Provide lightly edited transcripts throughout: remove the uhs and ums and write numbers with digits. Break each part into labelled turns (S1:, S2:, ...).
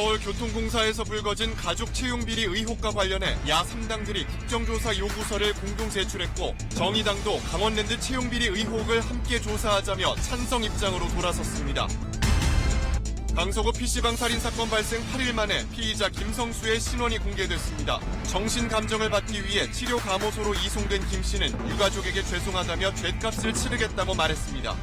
S1: 서울교통공사에서 불거진 가족 채용비리 의혹과 관련해 야 3당들이 국정조사 요구서를 공동 제출했고 정의당도 강원랜드 채용비리 의혹을 함께 조사하자며 찬성 입장으로 돌아섰습니다. 강서구 PC방 살인 사건 발생 8일 만에 피의자 김성수의 신원이 공개됐습니다. 정신감정을 받기 위해 치료감호소로 이송된 김 씨는 유가족에게 죄송하다며 죗값을 치르겠다고 말했습니다.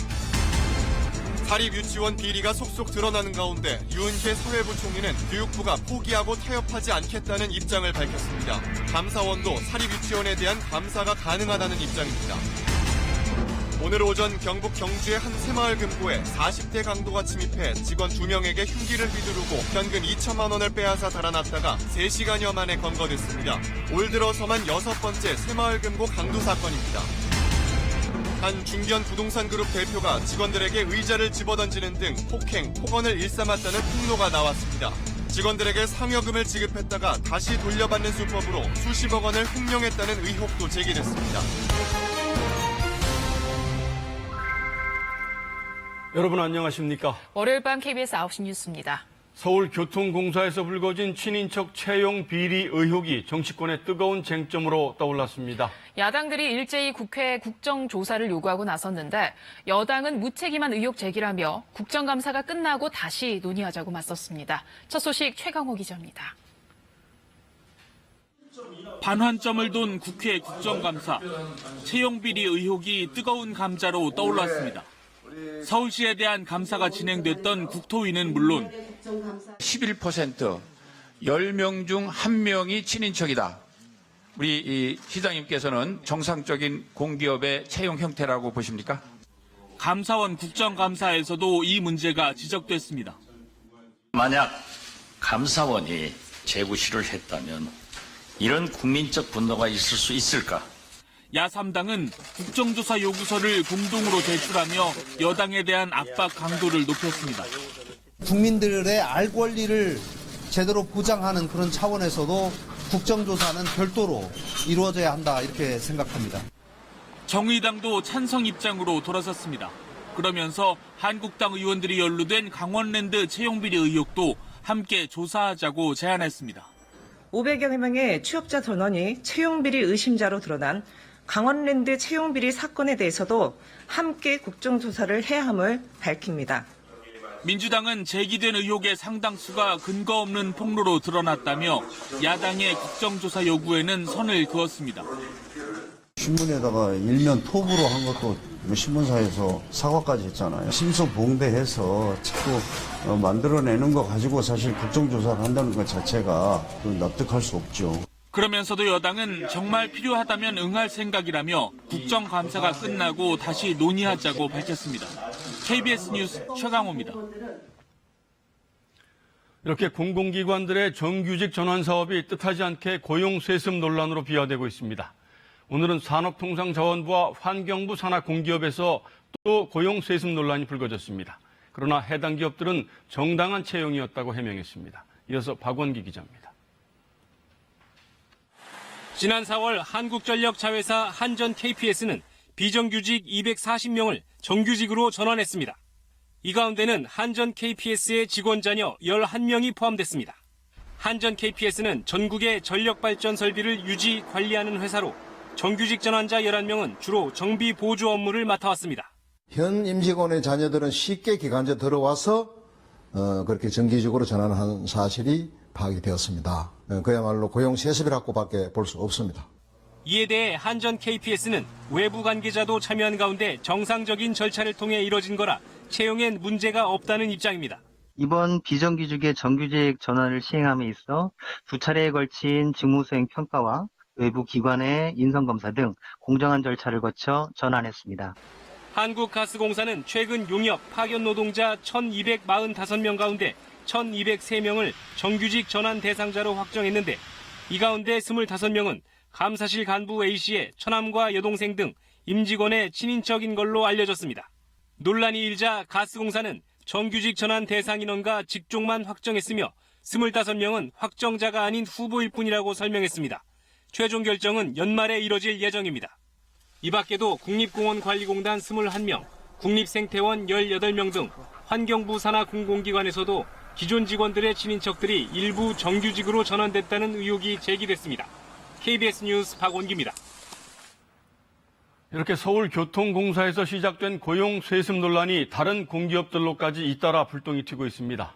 S1: 사립유치원 비리가 속속 드러나는 가운데 유은혜 사회부총리는 교육부가 포기하고 타협하지 않겠다는 입장을 밝혔습니다. 감사원도 사립유치원에 대한 감사가 가능하다는 입장입니다. 오늘 오전 경북 경주의 한 새마을 금고에 40대 강도가 침입해 직원 2명에게 흉기를 휘두르고 현금 2천만 원을 빼앗아 달아났다가 3시간여 만에 검거됐습니다. 올 들어서만 6번째 새마을 금고 강도 사건입니다. 한 중견 부동산 그룹 대표가 직원들에게 의자를 집어던지는 등 폭행, 폭언을 일삼았다는 폭로가 나왔습니다. 직원들에게 상여금을 지급했다가 다시 돌려받는 수법으로 수십억 원을 횡령했다는 의혹도 제기됐습니다.
S2: 여러분 안녕하십니까?
S3: 월요일 밤 KBS 9시 뉴스입니다.
S2: 서울교통공사에서 불거진 친인척 채용 비리 의혹이 정치권의 뜨거운 쟁점으로 떠올랐습니다.
S3: 야당들이 일제히 국회에 국정조사를 요구하고 나섰는데 여당은 무책임한 의혹 제기라며 국정감사가 끝나고 다시 논의하자고 맞섰습니다. 첫 소식 최강호 기자입니다.
S4: 반환점을 돈 국회 국정감사. 채용비리 의혹이 뜨거운 감자로 떠올랐습니다. 서울시에 대한 감사가 진행됐던 국토위는 물론
S5: 11%, 10명 중 1명이 친인척이다. 우리 이 시장님께서는 정상적인 공기업의 채용 형태라고 보십니까?
S4: 감사원 국정감사에서도 이 문제가 지적됐습니다.
S6: 만약 감사원이 재구시를 했다면 이런 국민적 분노가 있을 수 있을까?
S4: 야3당은 국정조사 요구서를 공동으로 제출하며 여당에 대한 압박 강도를 높였습니다.
S7: 국민들의 알 권리를 제대로 보장하는 그런 차원에서도 국정조사는 별도로 이루어져야 한다 이렇게 생각합니다.
S4: 정의당도 찬성 입장으로 돌아섰습니다. 그러면서 한국당 의원들이 연루된 강원랜드 채용비리 의혹도 함께 조사하자고 제안했습니다.
S8: 500여 명의 취업자 전원이 채용비리 의심자로 드러난 강원랜드 채용비리 사건에 대해서도 함께 국정조사를 해야 함을 밝힙니다.
S4: 민주당은 제기된 의혹의 상당수가 근거 없는 폭로로 드러났다며 야당의 국정조사 요구에는 선을 그었습니다.
S9: 신문에다가 일면 톱으로 한 것도 신문사에서 사과까지 했잖아요. 심서봉대해서 자꾸 만들어내는 거 가지고 사실 국정조사를 한다는 것 자체가 납득할 수 없죠.
S4: 그러면서도 여당은 정말 필요하다면 응할 생각이라며 국정감사가 끝나고 다시 논의하자고 밝혔습니다. KBS 뉴스 최강호입니다.
S2: 이렇게 공공기관들의 정규직 전환 사업이 뜻하지 않게 고용세습 논란으로 비화되고 있습니다. 오늘은 산업통상자원부와 환경부 산하공기업에서 또 고용세습 논란이 불거졌습니다. 그러나 해당 기업들은 정당한 채용이었다고 해명했습니다. 이어서 박원기 기자입니다.
S10: 지난 4월 한국전력 자회사 한전 KPS는 비정규직 240명을 정규직으로 전환했습니다. 이 가운데는 한전 KPS의 직원 자녀 11명이 포함됐습니다. 한전 KPS는 전국의 전력발전 설비를 유지, 관리하는 회사로 정규직 전환자 11명은 주로 정비 보조 업무를 맡아왔습니다.
S11: 현 임직원의 자녀들은 쉽게 기간제 들어와서 그렇게 정규직으로 전환한 사실이 파악이 되었습니다. 그야말로 고용세습이라고밖에 볼 수 없습니다.
S10: 이에 대해 한전 KPS는 외부 관계자도 참여한 가운데 정상적인 절차를 통해 이뤄진 거라 채용엔 문제가 없다는 입장입니다.
S12: 이번 비정규직의 정규직 전환을 시행함에 있어 2차례에 걸친 직무수행 평가와 외부 기관의 인성검사 등 공정한 절차를 거쳐 전환했습니다.
S10: 한국가스공사는 최근 용역, 파견 노동자 1,245명 가운데 1,203명을 정규직 전환 대상자로 확정했는데 이 가운데 25명은 감사실 간부 A씨의 처남과 여동생 등 임직원의 친인척인 걸로 알려졌습니다. 논란이 일자 가스공사는 정규직 전환 대상 인원과 직종만 확정했으며 25명은 확정자가 아닌 후보일 뿐이라고 설명했습니다. 최종 결정은 연말에 이뤄질 예정입니다. 이 밖에도 국립공원관리공단 21명, 국립생태원 18명 등 환경부 산하 공공기관에서도 기존 직원들의 친인척들이 일부 정규직으로 전환됐다는 의혹이 제기됐습니다. KBS 뉴스 박원기입니다.
S2: 이렇게 서울교통공사에서 시작된 고용 쇄신 논란이 다른 공기업들로까지 잇따라 불똥이 튀고 있습니다.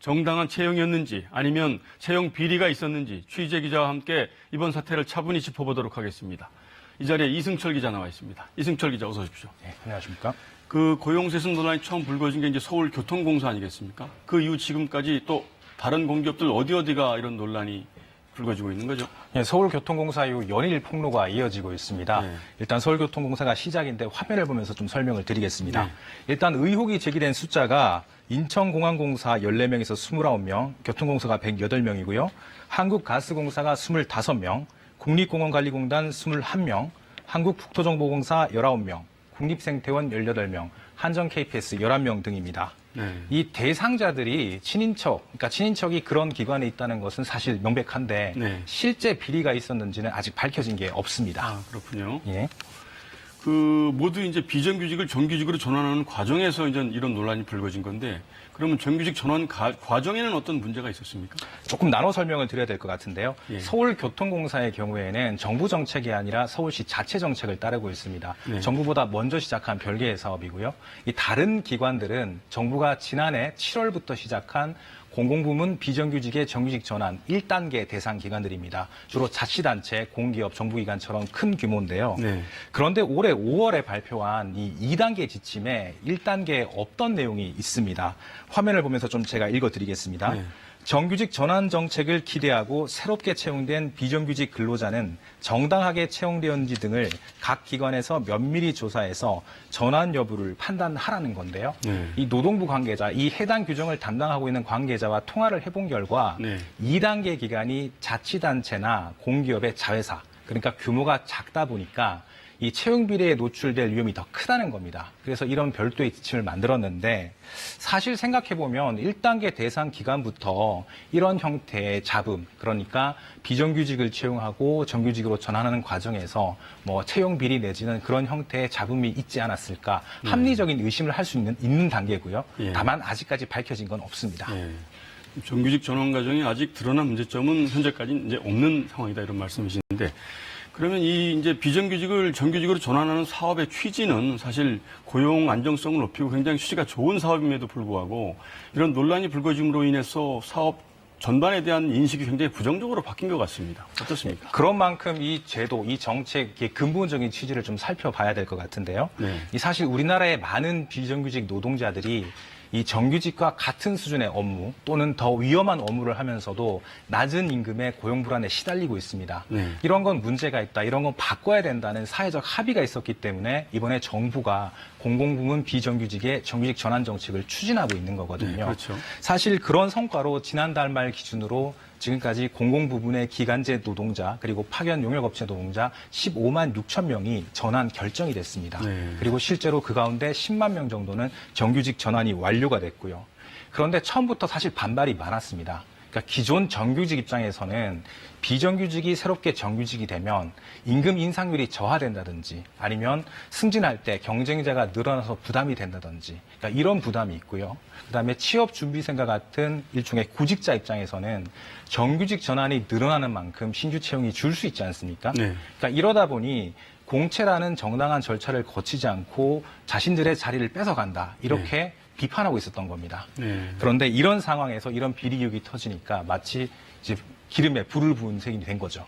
S2: 정당한 채용이었는지 아니면 채용 비리가 있었는지 취재 기자와 함께 이번 사태를 차분히 짚어보도록 하겠습니다. 이 자리에 이승철 기자 나와 있습니다. 이승철 기자 어서 오십시오.
S13: 네, 안녕하십니까.
S2: 그 고용 쇄신 논란이 처음 불거진 게 이제 서울교통공사 아니겠습니까? 그 이후 지금까지 또 다른 공기업들 어디가 이런 논란이 불거지고 있는 거죠?
S13: 네, 서울교통공사 이후 연일 폭로가 이어지고 있습니다.
S2: 네.
S13: 일단 서울교통공사가 시작인데 화면을 보면서 좀 설명을 드리겠습니다.
S2: 네.
S13: 일단 의혹이 제기된 숫자가 인천공항공사 14명에서 29명, 교통공사가 108명이고요. 한국가스공사가 25명, 국립공원관리공단 21명, 한국국토정보공사 19명, 국립생태원 18명, 한전 KPS 11명 등입니다.
S2: 네.
S13: 이 대상자들이 그러니까 친인척이 그런 기관에 있다는 것은 사실 명백한데
S2: 네.
S13: 실제 비리가 있었는지는 아직 밝혀진 게 없습니다.
S2: 아, 그렇군요.
S13: 예.
S2: 그 모두 이제 비정규직을 정규직으로 전환하는 과정에서 이제 이런 논란이 불거진 건데 그러면 정규직 전환 과정에는 어떤 문제가 있었습니까?
S13: 조금 나눠 설명을 드려야 될 것 같은데요.
S2: 예.
S13: 서울교통공사의 경우에는 정부 정책이 아니라 서울시 자체 정책을 따르고 있습니다.
S2: 네.
S13: 정부보다 먼저 시작한 별개의 사업이고요. 이 다른 기관들은 정부가 지난해 7월부터 시작한 공공부문 비정규직의 정규직 전환 1단계 대상 기관들입니다. 주로 자치단체, 공기업, 정부기관처럼 큰 규모인데요.
S2: 네.
S13: 그런데 올해 5월에 발표한 이 2단계 지침에 1단계에 없던 내용이 있습니다. 화면을 보면서 좀 제가 읽어드리겠습니다.
S2: 네.
S13: 정규직 전환 정책을 기대하고 새롭게 채용된 비정규직 근로자는 정당하게 채용되었는지 등을 각 기관에서 면밀히 조사해서 전환 여부를 판단하라는 건데요.
S2: 네.
S13: 이 노동부 관계자, 이 해당 규정을 담당하고 있는 관계자와 통화를 해본 결과
S2: 네.
S13: 2단계 기간이 자치단체나 공기업의 자회사, 그러니까 규모가 작다 보니까 이 채용 비리에 노출될 위험이 더 크다는 겁니다. 그래서 이런 별도의 지침을 만들었는데 사실 생각해보면 1단계 대상 기간부터 이런 형태의 잡음, 그러니까 비정규직을 채용하고 정규직으로 전환하는 과정에서 뭐 채용 비리 내지는 그런 형태의 잡음이 있지 않았을까 합리적인 의심을 할 수 있는 단계고요.
S2: 예.
S13: 다만 아직까지 밝혀진 건 없습니다.
S2: 예. 정규직 전환 과정이 아직 드러난 문제점은 현재까지 이제 없는 상황이다 이런 말씀이신데 그러면 이 이제 비정규직을 정규직으로 전환하는 사업의 취지는 사실 고용 안정성을 높이고 굉장히 취지가 좋은 사업임에도 불구하고 이런 논란이 불거짐으로 인해서 사업 전반에 대한 인식이 굉장히 부정적으로 바뀐 것 같습니다. 어떻습니까?
S13: 그런 만큼 이 제도, 이 정책의 근본적인 취지를 좀 살펴봐야 될 것 같은데요.
S2: 네.
S13: 이 사실 우리나라의 많은 비정규직 노동자들이 이 정규직과 같은 수준의 업무 또는 더 위험한 업무를 하면서도 낮은 임금에 고용 불안에 시달리고 있습니다.
S2: 네.
S13: 이런 건 문제가 있다, 이런 건 바꿔야 된다는 사회적 합의가 있었기 때문에 이번에 정부가 공공부문 비정규직의 정규직 전환 정책을 추진하고 있는 거거든요.
S2: 네, 그렇죠.
S13: 사실 그런 성과로 지난달 말 기준으로 지금까지 공공부문의 기간제 노동자 그리고 파견 용역업체 노동자 15만 6천 명이 전환 결정이 됐습니다.
S2: 네.
S13: 그리고 실제로 그 가운데 10만 명 정도는 정규직 전환이 완료가 됐고요. 그런데 처음부터 사실 반발이 많았습니다. 그러니까 기존 정규직 입장에서는 비정규직이 새롭게 정규직이 되면 임금 인상률이 저하된다든지 아니면 승진할 때 경쟁자가 늘어나서 부담이 된다든지 그러니까 이런 부담이 있고요. 그다음에 취업준비생과 같은 일종의 구직자 입장에서는 정규직 전환이 늘어나는 만큼 신규 채용이 줄 수 있지 않습니까?
S2: 네.
S13: 그러니까 이러다 보니 공채라는 정당한 절차를 거치지 않고 자신들의 자리를 뺏어간다. 이렇게 비판하고 있었던 겁니다.
S2: 네.
S13: 그런데 이런 상황에서 이런 비리 의혹이 터지니까 마치 이제 기름에 불을 부은 셈이 된 거죠.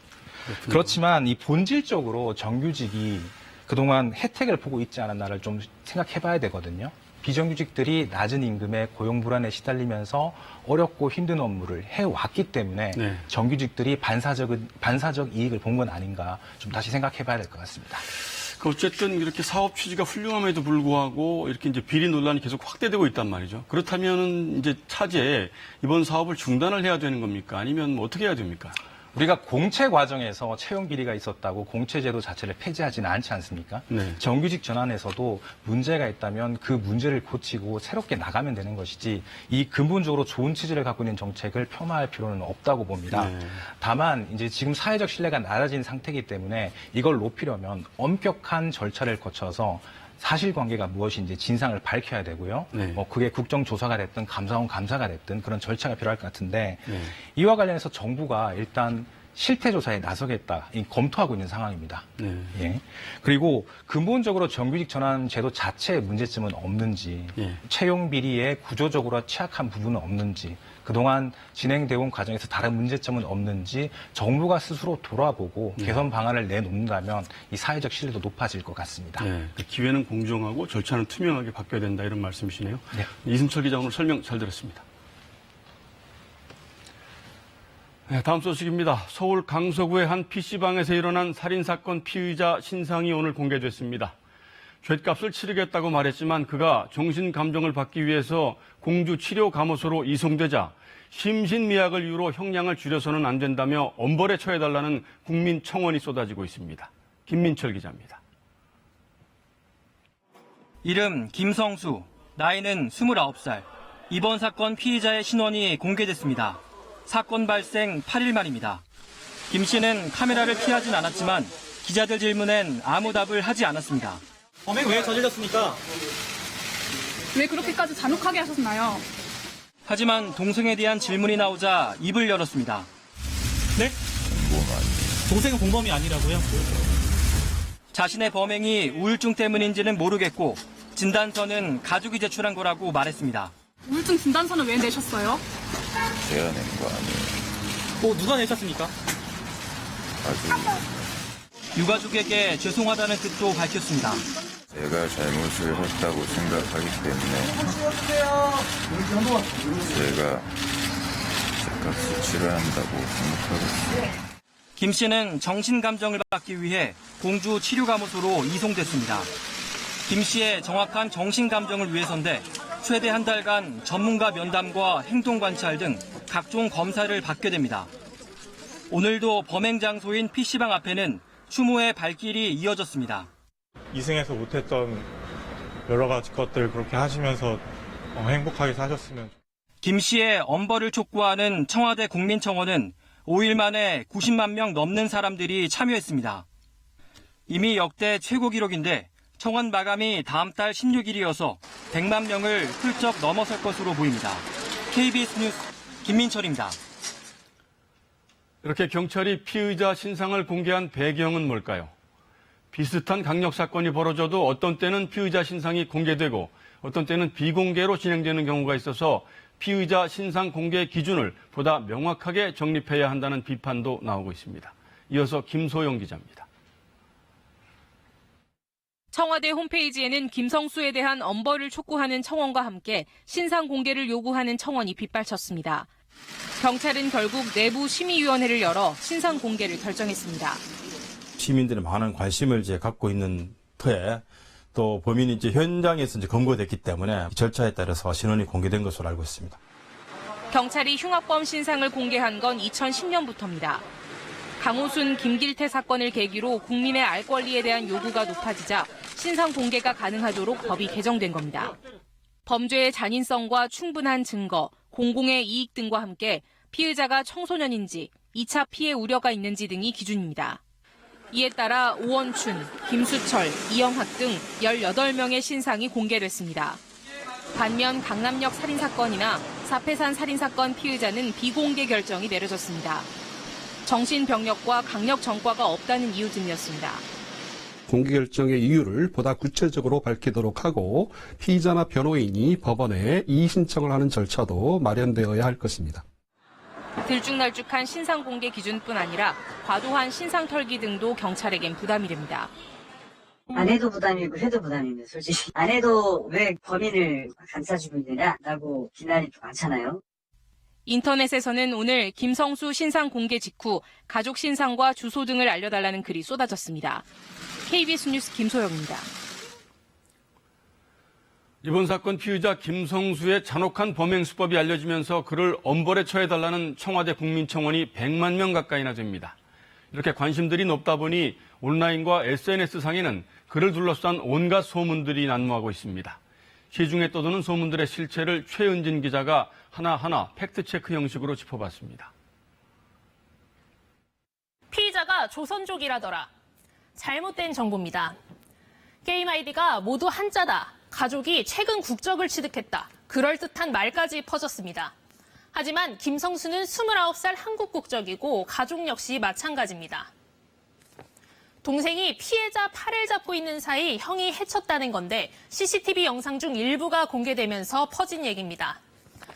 S2: 그렇군요.
S13: 그렇지만 이 본질적으로 정규직이 그동안 혜택을 보고 있지 않았나를 좀 생각해 봐야 되거든요. 비정규직들이 낮은 임금에 고용 불안에 시달리면서 어렵고 힘든 업무를 해왔기 때문에
S2: 네.
S13: 정규직들이 반사적 이익을 본 건 아닌가 좀 다시 생각해 봐야 될 것 같습니다.
S2: 어쨌든 이렇게 사업 취지가 훌륭함에도 불구하고 이렇게 이제 비리 논란이 계속 확대되고 있단 말이죠. 그렇다면 이제 차제 이번 사업을 중단을 해야 되는 겁니까? 아니면 뭐 어떻게 해야 됩니까?
S13: 우리가 공채 과정에서 채용 비리가 있었다고 공채제도 자체를 폐지하지는 않지 않습니까?
S2: 네.
S13: 정규직 전환에서도 문제가 있다면 그 문제를 고치고 새롭게 나가면 되는 것이지 이 근본적으로 좋은 취지를 갖고 있는 정책을 폄하할 필요는 없다고 봅니다.
S2: 네.
S13: 다만 이제 지금 사회적 신뢰가 낮아진 상태이기 때문에 이걸 높이려면 엄격한 절차를 거쳐서 사실관계가 무엇인지 진상을 밝혀야 되고요.
S2: 네.
S13: 뭐 그게 국정조사가 됐든 감사원 감사가 됐든 그런 절차가 필요할 것 같은데
S2: 네.
S13: 이와 관련해서 정부가 일단 실태조사에 나서겠다 검토하고 있는 상황입니다.
S2: 네.
S13: 예. 그리고 근본적으로 정규직 전환 제도 자체의 문제점은 없는지,
S2: 예.
S13: 채용 비리에 구조적으로 취약한 부분은 없는지, 그동안 진행되어 온 과정에서 다른 문제점은 없는지 정부가 스스로 돌아보고 개선 방안을 내놓는다면 이 사회적 신뢰도 높아질 것 같습니다.
S2: 네. 기회는 공정하고 절차는 투명하게 바뀌어야 된다 이런 말씀이시네요.
S13: 네.
S2: 이승철 기자 오늘 설명 잘 들었습니다. 네, 다음 소식입니다. 서울 강서구의 한 PC방에서 일어난 살인사건 피의자 신상이 오늘 공개됐습니다. 죗값을 치르겠다고 말했지만 그가 정신감정을 받기 위해서 공주 치료감호소로 이송되자 심신미약을 이유로 형량을 줄여서는 안 된다며 엄벌에 처해달라는 국민 청원이 쏟아지고 있습니다. 김민철 기자입니다.
S14: 이름 김성수, 나이는 29살. 이번 사건 피의자의 신원이 공개됐습니다. 사건 발생 8일 만입니다. 김 씨는 카메라를 피하진 않았지만 기자들 질문엔 아무 답을 하지 않았습니다.
S15: 범행 왜 저질렀습니까?
S16: 왜 그렇게까지 잔혹하게 하셨나요?
S14: 하지만 동생에 대한 질문이 나오자 입을 열었습니다.
S15: 네? 동생은 공범이 아니라고요?
S14: 자신의 범행이 우울증 때문인지는 모르겠고 진단서는 가족이 제출한 거라고 말했습니다.
S16: 우울증 진단서는 왜 내셨어요?
S17: 제가 낸 거 아니에요.
S15: 누가 내셨습니까?
S14: 유가족에게 죄송하다는 뜻도 밝혔습니다.
S17: 제가 잘못을 했다고 생각하기 때문에 제가 죗값을 치러야 한다고 생각하고 있습니다.
S14: 김 씨는 정신감정을 받기 위해 공주 치료감호소로 이송됐습니다. 김 씨의 정확한 정신감정을 위해서인데 최대 한 달간 전문가 면담과 행동관찰 등 각종 검사를 받게 됩니다. 오늘도 범행 장소인 PC방 앞에는 추모의 발길이 이어졌습니다.
S18: 이승에서 못했던 여러 가지 것들을 그렇게 하시면서 행복하게 사셨으면.
S14: 김 씨의 엄벌을 촉구하는 청와대 국민청원은 5일 만에 90만 명 넘는 사람들이 참여했습니다. 이미 역대 최고 기록인데 청원 마감이 다음 달 16일이어서 100만 명을 훌쩍 넘어설 것으로 보입니다. KBS 뉴스 김민철입니다.
S2: 이렇게 경찰이 피의자 신상을 공개한 배경은 뭘까요? 비슷한 강력 사건이 벌어져도 어떤 때는 피의자 신상이 공개되고 어떤 때는 비공개로 진행되는 경우가 있어서 피의자 신상 공개 기준을 보다 명확하게 정립해야 한다는 비판도 나오고 있습니다. 이어서 김소영 기자입니다.
S19: 청와대 홈페이지에는 김성수에 대한 엄벌을 촉구하는 청원과 함께 신상 공개를 요구하는 청원이 빗발쳤습니다. 경찰은 결국 내부 심의위원회를 열어 신상 공개를 결정했습니다.
S20: 시민들의 많은 관심을 갖고 있는 터에 또 범인이 현장에서 검거됐기 때문에 절차에 따라서 신원이 공개된 것으로 알고 있습니다.
S19: 경찰이 흉악범 신상을 공개한 건 2010년부터입니다. 강호순, 김길태 사건을 계기로 국민의 알 권리에 대한 요구가 높아지자 신상 공개가 가능하도록 법이 개정된 겁니다. 범죄의 잔인성과 충분한 증거, 공공의 이익 등과 함께 피의자가 청소년인지, 2차 피해 우려가 있는지 등이 기준입니다. 이에 따라 오원춘, 김수철, 이영학 등 18명의 신상이 공개됐습니다. 반면 강남역 살인사건이나 사패산 살인사건 피의자는 비공개 결정이 내려졌습니다. 정신병력과 강력 전과가 없다는 이유 등이었습니다.
S21: 공개 결정의 이유를 보다 구체적으로 밝히도록 하고 피의자나 변호인이 법원에 이의 신청을 하는 절차도 마련되어야 할 것입니다.
S19: 들쭉날쭉한 신상 공개 기준뿐 아니라 과도한 신상 털기 등도 경찰에겐 부담이 됩니다.
S22: 안 해도 부담이고 해도 부담입니다. 솔직히 안 해도 왜 범인을 감싸주고 있느냐라고 비난이 좀 많잖아요.
S19: 인터넷에서는 오늘 김성수 신상 공개 직후 가족 신상과 주소 등을 알려달라는 글이 쏟아졌습니다. KBS 뉴스 김소영입니다.
S2: 이번 사건 피의자 김성수의 잔혹한 범행 수법이 알려지면서 그를 엄벌에 처해달라는 청와대 국민청원이 100만 명 가까이나 됩니다. 이렇게 관심들이 높다 보니 온라인과 SNS상에는 그를 둘러싼 온갖 소문들이 난무하고 있습니다. 시중에 떠도는 소문들의 실체를 최은진 기자가 하나하나 팩트체크 형식으로 짚어봤습니다.
S23: 피의자가 조선족이라더라. 잘못된 정보입니다.
S19: 게임 아이디가 모두 한자다. 가족이 최근 국적을 취득했다. 그럴듯한 말까지 퍼졌습니다. 하지만 김성수는 29살 한국 국적이고 가족 역시 마찬가지입니다. 동생이 피해자 팔을 잡고 있는 사이 형이 해쳤다는 건데 CCTV 영상 중 일부가 공개되면서 퍼진 얘기입니다.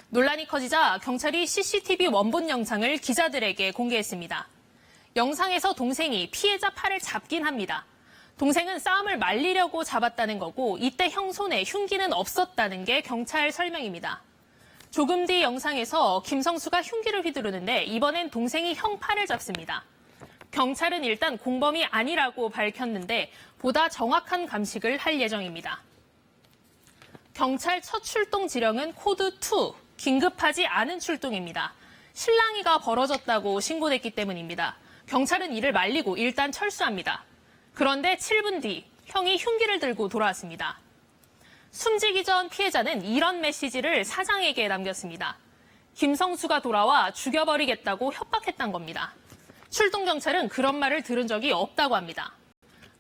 S19: 논란이 커지자 경찰이 CCTV 원본 영상을 기자들에게 공개했습니다. 영상에서 동생이 피해자 팔을 잡긴 합니다. 동생은 싸움을 말리려고 잡았다는 거고 이때 형 손에 흉기는 없었다는 게 경찰 설명입니다. 조금 뒤 영상에서 김성수가 흉기를 휘두르는데 이번엔 동생이 형 팔을 잡습니다. 경찰은 일단 공범이 아니라고 밝혔는데 보다 정확한 감식을 할 예정입니다. 경찰 첫 출동 지령은 코드 2, 긴급하지 않은 출동입니다. 실랑이가 벌어졌다고 신고됐기 때문입니다. 경찰은 이를 말리고 일단 철수합니다. 그런데 7분 뒤 형이 흉기를 들고 돌아왔습니다. 숨지기 전 피해자는 이런 메시지를 사장에게 남겼습니다. 김성수가 돌아와 죽여버리겠다고 협박했던 겁니다. 출동 경찰은 그런 말을 들은 적이 없다고 합니다.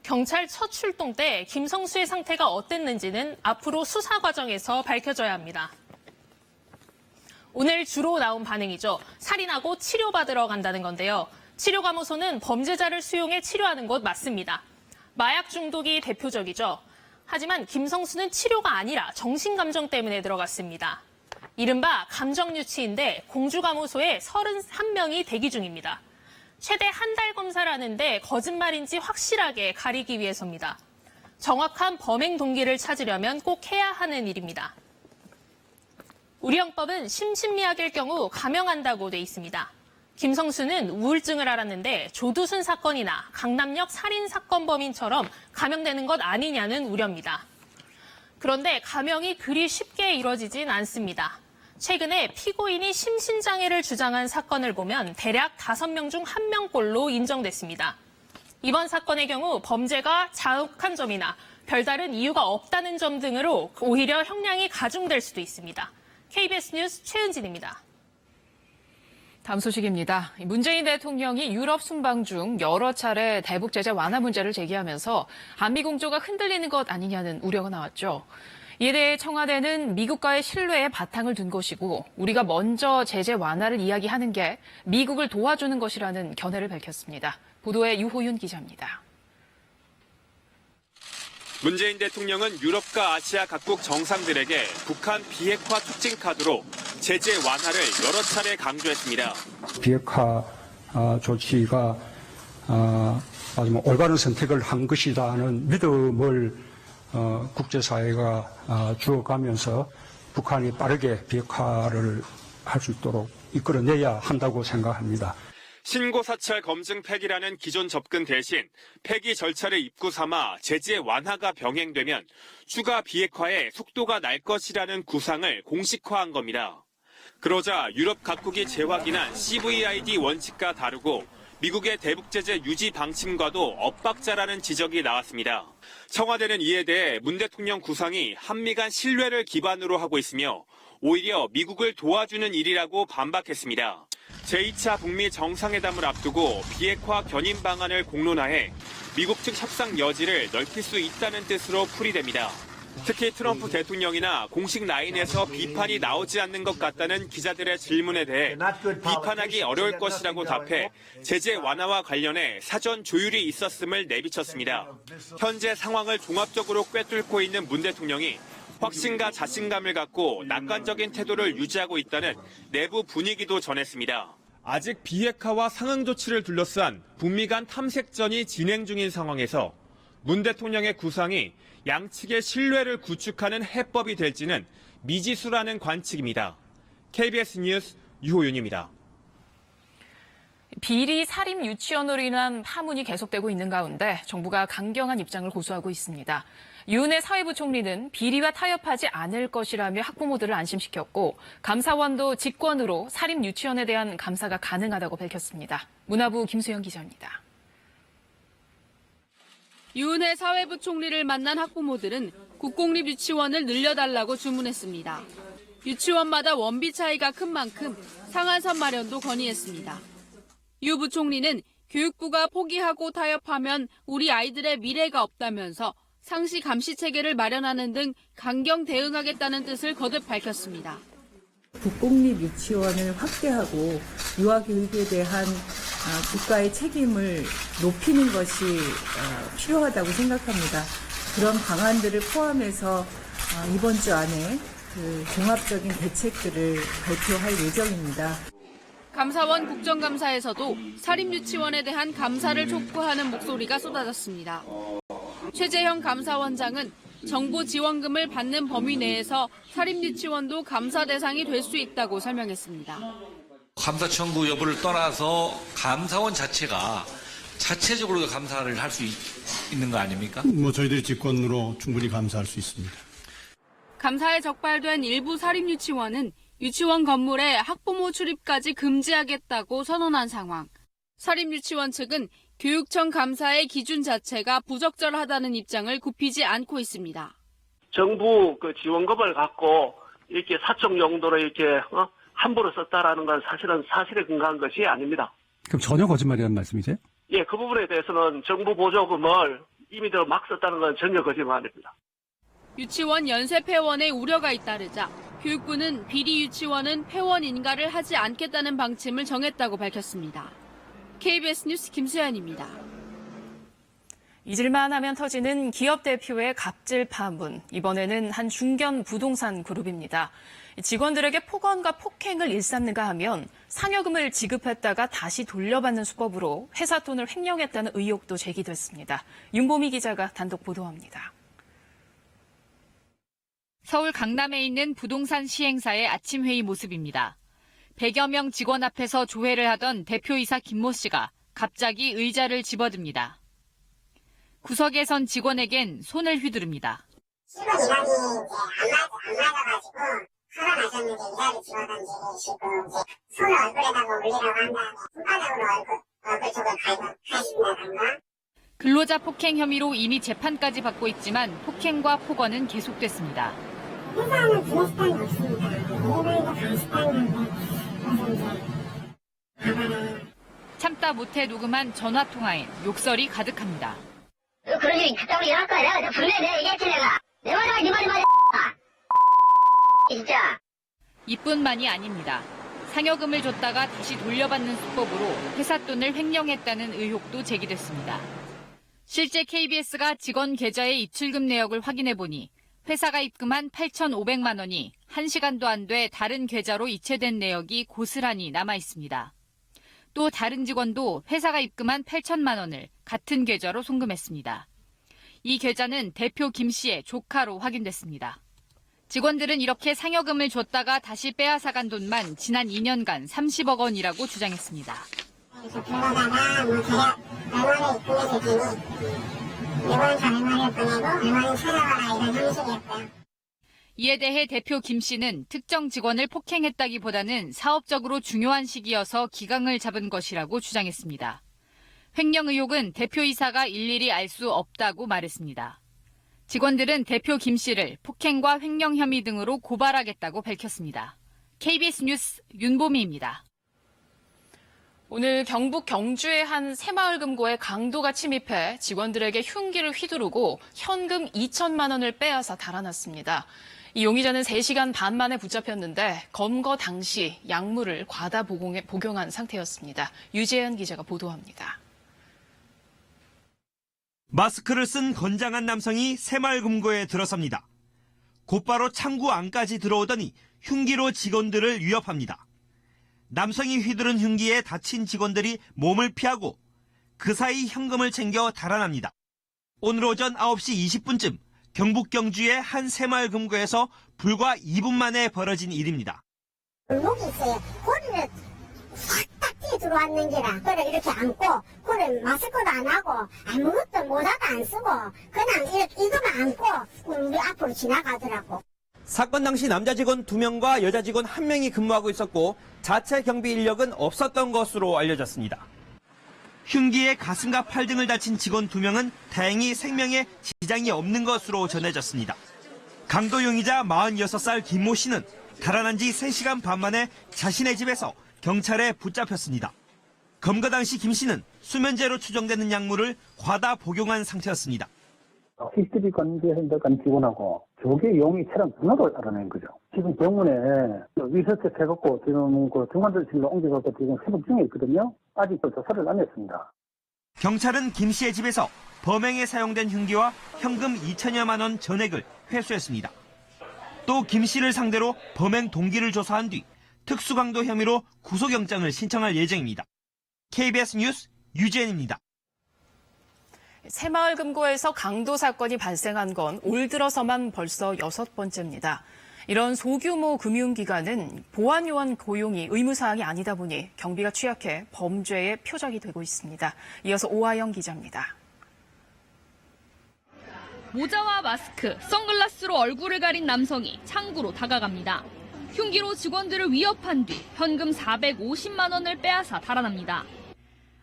S19: 경찰 첫 출동 때 김성수의 상태가 어땠는지는 앞으로 수사 과정에서 밝혀져야 합니다. 오늘 주로 나온 반응이죠. 살인하고 치료받으러 간다는 건데요. 치료감호소는 범죄자를 수용해 치료하는 곳 맞습니다. 마약 중독이 대표적이죠. 하지만 김성수는 치료가 아니라 정신감정 때문에 들어갔습니다. 이른바 감정유치인데 공주감호소에 31명이 대기 중입니다. 최대 한 달 검사를 하는데 거짓말인지 확실하게 가리기 위해서입니다. 정확한 범행 동기를 찾으려면 꼭 해야 하는 일입니다. 우리 형법은 심신미약일 경우 감형한다고 돼 있습니다. 김성수는 우울증을 앓았는데 조두순 사건이나 강남역 살인 사건 범인처럼 감형되는 것 아니냐는 우려입니다. 그런데 감형이 그리 쉽게 이뤄지진 않습니다. 최근에 피고인이 심신장애를 주장한 사건을 보면 대략 5명 중 1명꼴로 인정됐습니다. 이번 사건의 경우 범죄가 자욱한 점이나 별다른 이유가 없다는 점 등으로 오히려 형량이 가중될 수도 있습니다. KBS 뉴스 최은진입니다.
S1: 다음 소식입니다. 문재인 대통령이 유럽 순방 중 여러 차례 대북 제재 완화 문제를 제기하면서 한미 공조가 흔들리는 것 아니냐는 우려가 나왔죠. 이에 대해 청와대는 미국과의 신뢰에 바탕을 둔 것이고 우리가 먼저 제재 완화를 이야기하는 게 미국을 도와주는 것이라는 견해를 밝혔습니다. 보도에 유호윤 기자입니다.
S3: 문재인 대통령은 유럽과 아시아 각국 정상들에게 북한 비핵화 촉진 카드로 제재 완화를 여러 차례 강조했습니다.
S23: 비핵화 조치가 아주 올바른 선택을 한 것이라는 믿음을 국제사회가 주어가면서 북한이 빠르게 비핵화를 할 수 있도록 이끌어내야 한다고 생각합니다.
S3: 신고 사찰 검증 폐기라는 기존 접근 대신 폐기 절차를 입구 삼아 제재 완화가 병행되면 추가 비핵화에 속도가 날 것이라는 구상을 공식화한 겁니다. 그러자 유럽 각국이 재확인한 CVID 원칙과 다르고 미국의 대북 제재 유지 방침과도 엇박자라는 지적이 나왔습니다. 청와대는 이에 대해 문 대통령 구상이 한미 간 신뢰를 기반으로 하고 있으며 오히려 미국을 도와주는 일이라고 반박했습니다. 제2차 북미 정상회담을 앞두고 비핵화 견인 방안을 공론화해 미국 측 협상 여지를 넓힐 수 있다는 뜻으로 풀이됩니다. 특히 트럼프 대통령이나 공식 라인에서 비판이 나오지 않는 것 같다는 기자들의 질문에 대해 비판하기 어려울 것이라고 답해 제재 완화와 관련해 사전 조율이 있었음을 내비쳤습니다. 현재 상황을 종합적으로 꿰뚫고 있는 문 대통령이 확신과 자신감을 갖고 낙관적인 태도를 유지하고 있다는 내부 분위기도 전했습니다. 아직 비핵화와 상응 조치를 둘러싼 북미 간 탐색전이 진행 중인 상황에서 문 대통령의 구상이 양측의 신뢰를 구축하는 해법이 될지는 미지수라는 관측입니다. KBS 뉴스 유호윤입니다.
S1: 비리 살인 유치원으로 인한 파문이 계속되고 있는 가운데 정부가 강경한 입장을 고수하고 있습니다. 유은혜 사회부 총리는 비리와 타협하지 않을 것이라며 학부모들을 안심시켰고 감사원도 직권으로 살인 유치원에 대한 감사가 가능하다고 밝혔습니다. 문화부 김수영 기자입니다.
S24: 유은혜 사회부 총리를 만난 학부모들은 국공립 유치원을 늘려달라고 주문했습니다. 유치원마다 원비 차이가 큰 만큼 상한선 마련도 건의했습니다. 유 부총리는 교육부가 포기하고 타협하면 우리 아이들의 미래가 없다면서 상시 감시 체계를 마련하는 등 강경 대응하겠다는 뜻을 거듭 밝혔습니다.
S5: 국공립 유치원을 확대하고 유아교육에 대한 국가의 책임을 높이는 것이 필요하다고 생각합니다. 그런 방안들을 포함해서 이번 주 안에 그 종합적인 대책들을 발표할 예정입니다.
S24: 감사원 국정감사에서도 사립유치원에 대한 감사를 촉구하는 목소리가 쏟아졌습니다. 최재형 감사원장은 정부 지원금을 받는 범위 내에서 사립유치원도 감사 대상이 될 수 있다고 설명했습니다.
S6: 감사 청구 여부를 떠나서 감사원 자체가 자체적으로 감사를 할 수 있는 거 아닙니까?
S21: 저희들이 직권으로 충분히 감사할 수 있습니다.
S24: 감사에 적발된 일부 사립유치원은 유치원 건물에 학부모 출입까지 금지하겠다고 선언한 상황. 사립유치원 측은 교육청 감사의 기준 자체가 부적절하다는 입장을 굽히지 않고 있습니다.
S7: 정부 그 지원금을 갖고 이렇게 사적 용도로 이렇게 함부로 썼다라는 건 사실은 사실에 근거한 것이 아닙니다.
S23: 그럼 전혀 거짓말이라는 말씀이세요?
S7: 예, 그 부분에 대해서는 정부 보조금을 임의대로 막 썼다는 건 전혀 거짓말입니다.
S24: 유치원 연세 폐원의 우려가 잇따르자 교육부는 비리 유치원은 폐원 인가를 하지 않겠다는 방침을 정했다고 밝혔습니다. KBS 뉴스 김수연입니다.
S1: 잊을만 하면 터지는 기업 대표의 갑질 파문. 이번에는 한 중견 부동산 그룹입니다. 직원들에게 폭언과 폭행을 일삼는가 하면 상여금을 지급했다가 다시 돌려받는 수법으로 회사 돈을 횡령했다는 의혹도 제기됐습니다. 윤보미 기자가 단독 보도합니다.
S19: 서울 강남에 있는 부동산 시행사의 아침 회의 모습입니다. 100여 명 직원 앞에서 조회를 하던 대표이사 김모 씨가 갑자기 의자를 집어듭니다. 구석에 선 직원에겐 손을 휘두릅니다.
S8: 직원 일하기 안 맞아가지고 화가 나셨는데 의자를 집어던지시고 손을 얼굴에다가 올리라고 한 다음에 손바닥으로 얼굴 쪽을 가신다던가.
S19: 근로자 폭행 혐의로 이미 재판까지 받고 있지만 폭행과 폭언은 계속됐습니다.
S8: 회사는 분해수단이 없습니다. 일반인도 감식단인데
S19: 참다 못해 녹음한 전화통화엔 욕설이 가득합니다.
S8: 그런 일이 그따구로 일어날 거야. 내가 분명히 내가 얘기했지 내가. 내 말이 네 말이 진짜.
S19: 이뿐만이 아닙니다. 상여금을 줬다가 다시 돌려받는 수법으로 회사 돈을 횡령했다는 의혹도 제기됐습니다. 실제 KBS가 직원 계좌의 입출금 내역을 확인해보니 회사가 입금한 8,500만 원이 1시간도 안 돼 다른 계좌로 이체된 내역이 고스란히 남아있습니다. 또 다른 직원도 회사가 입금한 8천만 원을 같은 계좌로 송금했습니다. 이 계좌는 대표 김 씨의 조카로 확인됐습니다. 직원들은 이렇게 상여금을 줬다가 다시 빼앗아간 돈만 지난 2년간 30억 원이라고 주장했습니다.
S8: 그래서 불러다가 대략 얼마를 입금해줄 테니 이번 달 얼마를 보내고 얼마를 찾아와라 이런 형식이었고요.
S19: 이에 대해 대표 김 씨는 특정 직원을 폭행했다기보다는 사업적으로 중요한 시기여서 기강을 잡은 것이라고 주장했습니다. 횡령 의혹은 대표이사가 일일이 알 수 없다고 말했습니다. 직원들은 대표 김 씨를 폭행과 횡령 혐의 등으로 고발하겠다고 밝혔습니다. KBS 뉴스 윤보미입니다.
S1: 오늘 경북 경주의 한 새마을 금고에 강도가 침입해 직원들에게 흉기를 휘두르고 현금 2천만 원을 빼앗아 달아났습니다. 이 용의자는 3시간 반 만에 붙잡혔는데 검거 당시 약물을 과다 복용한 상태였습니다. 유재현 기자가 보도합니다.
S25: 마스크를 쓴 건장한 남성이 새마을 금고에 들어섭니다. 곧바로 창구 안까지 들어오더니 흉기로 직원들을 위협합니다. 남성이 휘두른 흉기에 다친 직원들이 몸을 피하고 그 사이 현금을 챙겨 달아납니다. 오늘 오전 9시 20분쯤 경북 경주의 한 새마을 금고에서 불과 2분 만에 벌어진 일입니다.
S8: 목이 있어요. 고리를 싹딱 뛰어 들어왔는 게라. 그래 이렇게 안고 고리 마스크도 안 하고 아무것도 모자도 안 쓰고 그냥 이렇게 이거만 안고 우리 앞으로 지나가더라고.
S26: 사건 당시 남자 직원 2명과 여자 직원 1명이 근무하고 있었고 자체 경비 인력은 없었던 것으로 알려졌습니다.
S25: 흉기에 가슴과 팔 등을 다친 직원 2명은 다행히 생명에 지장이 없는 것으로 전해졌습니다. 강도 용의자 46살 김모 씨는 달아난 지 3시간 반 만에 자신의 집에서 경찰에 붙잡혔습니다. 검거 당시 김 씨는 수면제로 추정되는 약물을 과다 복용한 상태였습니다.
S4: CCTV 관계자간 직원하고 조개 용의 차량 번호를 알아낸 거죠. 지금 병원에 위서체 해갖고 지금 그 중환자실로 옮겨갖고 지금 회복 중에 있거든요. 아직도 조사를 안 했습니다.
S25: 경찰은 김 씨의 집에서 범행에 사용된 흉기와 현금 2천여만 원 전액을 회수했습니다. 또 김 씨를 상대로 범행 동기를 조사한 뒤 특수강도 혐의로 구속영장을 신청할 예정입니다. KBS 뉴스 유재현입니다.
S1: 새마을금고에서 강도 사건이 발생한 건 올 들어서만 벌써 6번째입니다. 이런 소규모 금융기관은 보안요원 고용이 의무사항이 아니다 보니 경비가 취약해 범죄의 표적이 되고 있습니다. 이어서 오하영 기자입니다.
S16: 모자와 마스크, 선글라스로 얼굴을 가린 남성이 창구로 다가갑니다. 흉기로 직원들을 위협한 뒤 현금 450만 원을 빼앗아 달아납니다.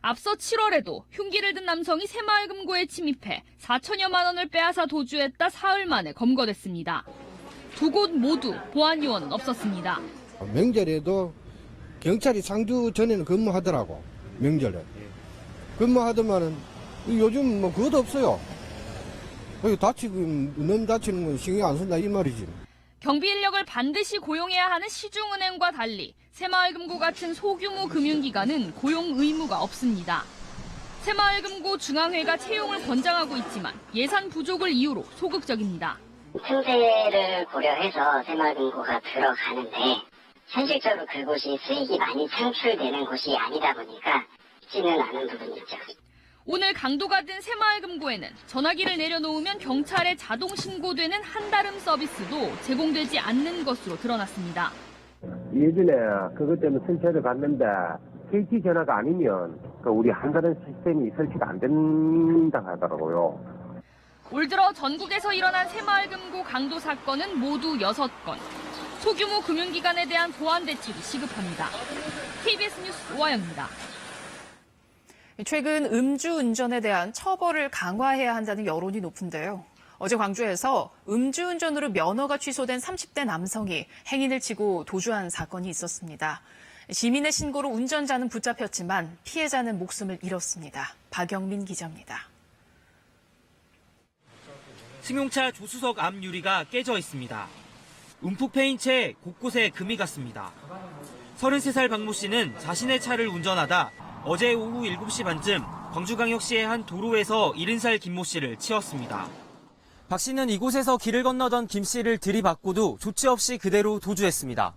S16: 앞서 7월에도 흉기를 든 남성이 새마을금고에 침입해 4천여만 원을 빼앗아 도주했다 사흘 만에 검거됐습니다. 두 곳 모두 보안요원은 없었습니다.
S9: 명절에도 경찰이 상주 전에는 근무하더라고. 명절에. 근무하더만은 요즘 뭐 그것도 없어요. 너무 다치는 건 신경 안 쓴다 이 말이지.
S16: 경비 인력을 반드시 고용해야 하는 시중은행과 달리 새마을금고 같은 소규모 금융기관은 고용 의무가 없습니다. 새마을금고 중앙회가 채용을 권장하고 있지만 예산 부족을 이유로 소극적입니다.
S8: 틈새를 고려해서 새마을금고가 들어가는데 현실적으로 그곳이 수익이 많이 창출되는 곳이 아니다 보니까 쉽지는 않은 부분이 있죠.
S16: 오늘 강도가 든 새마을금고에는 전화기를 내려놓으면 경찰에 자동 신고되는 한달음 서비스도 제공되지 않는 것으로 드러났습니다.
S10: 예전에 그것 때문에 설치를 갔는데 KT 전화가 아니면 우리 한달음 시스템이 설치가 안 된다 하더라고요.
S16: 올 들어 전국에서 일어난 새마을금고 강도 사건은 모두 6건. 소규모 금융기관에 대한 보안 대책이 시급합니다. KBS 뉴스 오하영입니다.
S1: 최근 음주운전에 대한 처벌을 강화해야 한다는 여론이 높은데요. 어제 광주에서 음주운전으로 면허가 취소된 30대 남성이 행인을 치고 도주한 사건이 있었습니다. 시민의 신고로 운전자는 붙잡혔지만 피해자는 목숨을 잃었습니다. 박영민 기자입니다.
S14: 승용차 조수석 앞 유리가 깨져 있습니다. 움푹 패인 채 곳곳에 금이 갔습니다. 33살 박모 씨는 자신의 차를 운전하다 어제 오후 7시 반쯤 광주광역시의 한 도로에서 70살 김모 씨를 치었습니다.
S11: 박 씨는 이곳에서 길을 건너던 김 씨를 들이받고도 조치 없이 그대로 도주했습니다.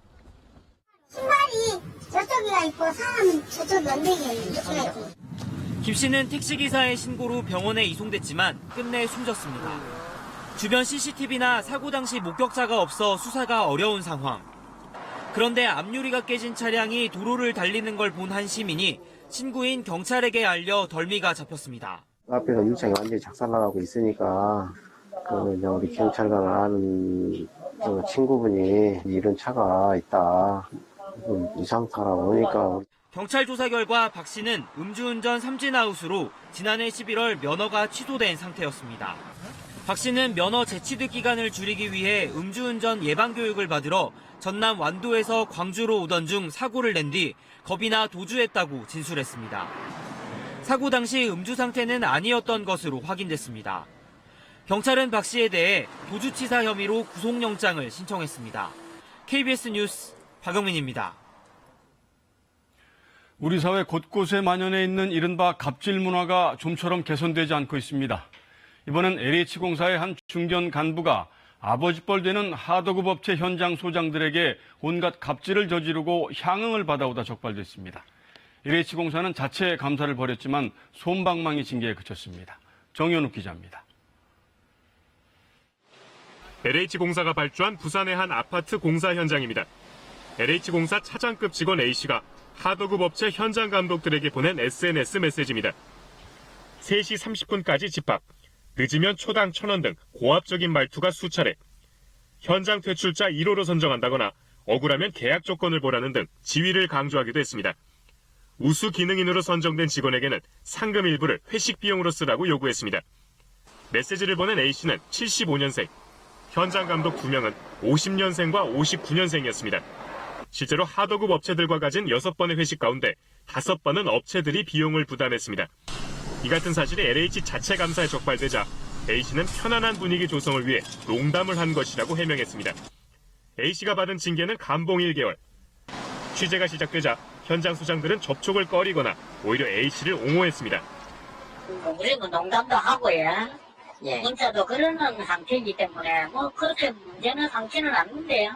S8: 신발이 저쪽이가 있고 사람 저쪽 연대기가 있고.
S11: 김 씨는 택시기사의 신고로 병원에 이송됐지만 끝내 숨졌습니다. 주변 CCTV나 사고 당시 목격자가 없어 수사가 어려운 상황. 그런데 앞유리가 깨진 차량이 도로를 달리는 걸 본 한 시민이 친구인 경찰에게 알려 덜미가 잡혔습니다.
S12: 앞에서 유창이 완전히 작살나가고 있으니까 우리 경찰관 아는 친구분이 이런 차가 있다. 이상하라고 하니까.
S11: 경찰 조사 결과 박 씨는 음주운전 삼진아웃으로 지난해 11월 면허가 취소된 상태였습니다. 박 씨는 면허 재취득 기간을 줄이기 위해 음주운전 예방교육을 받으러 전남 완도에서 광주로 오던 중 사고를 낸 뒤 겁이나 도주했다고 진술했습니다. 사고 당시 음주 상태는 아니었던 것으로 확인됐습니다. 경찰은 박 씨에 대해 도주치사 혐의로 구속영장을 신청했습니다. KBS 뉴스 박영민입니다.
S2: 우리 사회 곳곳에 만연해 있는 이른바 갑질 문화가 좀처럼 개선되지 않고 있습니다. 이번엔 LH공사의 한 중견 간부가 아버지뻘 되는 하도급 업체 현장 소장들에게 온갖 갑질을 저지르고 향응을 받아오다 적발됐습니다. LH공사는 자체 감사를 벌였지만 솜방망이 징계에 그쳤습니다. 정현욱 기자입니다.
S13: LH공사가 발주한 부산의 한 아파트 공사 현장입니다. LH공사 차장급 직원 A씨가 하도급 업체 현장 감독들에게 보낸 SNS 메시지입니다. 3시 30분까지 집합, 늦으면 초당 1,000원 등 고압적인 말투가 수차례, 현장 퇴출자 1호로 선정한다거나 억울하면 계약 조건을 보라는 등 지위를 강조하기도 했습니다. 우수 기능인으로 선정된 직원에게는 상금 일부를 회식 비용으로 쓰라고 요구했습니다. 메시지를 보낸 A씨는 75년생, 현장 감독 2명은 50년생과 59년생이었습니다. 실제로 하도급 업체들과 가진 6번의 회식 가운데 5번은 업체들이 비용을 부담했습니다. 이 같은 사실이 LH 자체 감사에 적발되자 A씨는 편안한 분위기 조성을 위해 농담을 한 것이라고 해명했습니다. A씨가 받은 징계는 감봉 1개월. 취재가 시작되자 현장 수장들은 접촉을 꺼리거나 오히려 A씨를 옹호했습니다.
S8: 우리는 농담도 하고요. 문자도 그러는 상태이기 때문에 그렇게 문제는 상태는 않는데요.